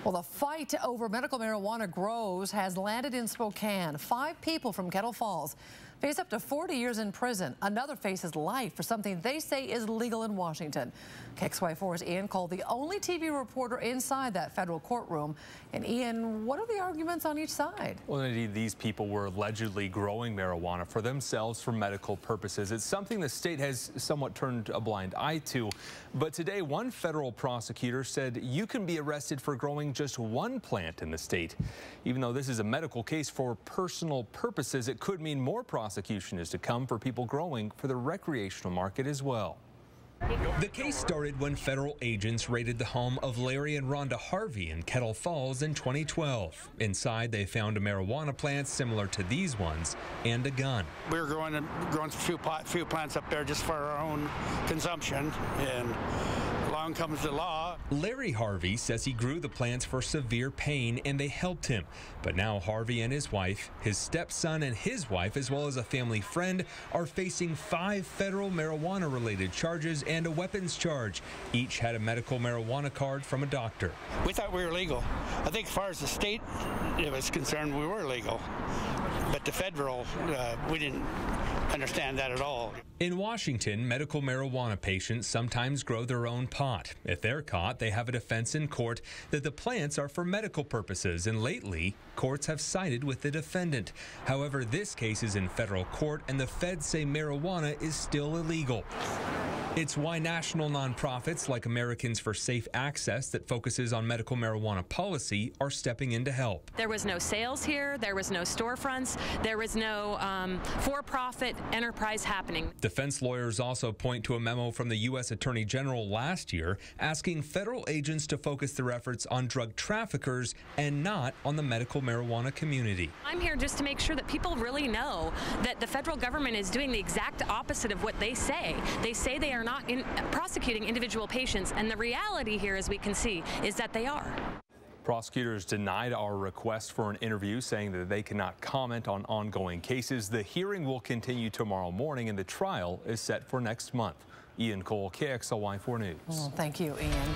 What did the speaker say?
Well, the fight over medical marijuana grows has landed in Spokane. 5 people from Kettle Falls face up to 40 years in prison. Another faces life for something they say is legal in Washington. KXY4's Ian Cull, the only TV reporter inside that federal courtroom. And Ian, what are the arguments on each side? Well, indeed, these people were allegedly growing marijuana for themselves for medical purposes. It's something the state has somewhat turned a blind eye to. But today, one federal prosecutor said you can be arrested for growing just one plant in the state. Even though this is a medical case for personal purposes, it could mean more prosecution is to come for people growing for the recreational market as well. The case started when federal agents raided the home of Larry and Rhonda Harvey in Kettle Falls in 2012. Inside, they found a marijuana plant similar to these ones and a gun. We were growing a few plants up there just for our own consumption, and along comes the law. Larry Harvey says he grew the plants for severe pain and they helped him. But now Harvey and his wife, his stepson and his wife, as well as a family friend, are facing 5 federal marijuana-related charges and a weapons charge. Each had a medical marijuana card from a doctor. We thought we were legal. I think as far as the state was concerned, we were legal. But the federal, we didn't understand that at all. In Washington, medical marijuana patients sometimes grow their own pot. If they're caught, they have a defense in court that the plants are for medical purposes, and lately, courts have sided with the defendant. However, this case is in federal court, and the feds say marijuana is still illegal. It's why national nonprofits like Americans for Safe Access, that focuses on medical marijuana policy, are stepping in to help. There was no sales here, there was no storefronts, there was no for-profit enterprise happening. Defense lawyers also point to a memo from the U.S. Attorney General last year asking federal agents to focus their efforts on drug traffickers and not on the medical marijuana community. I'm here just to make sure that people really know that the federal government is doing the exact opposite of what they say. They say they are not prosecuting individual patients, and the reality here, as we can see, is that they are. Prosecutors denied our request for an interview, saying that they cannot comment on ongoing cases. The hearing will continue tomorrow morning, and the trial is set for next month. Ian Cole, KXLY4 News. Well, thank you, Ian.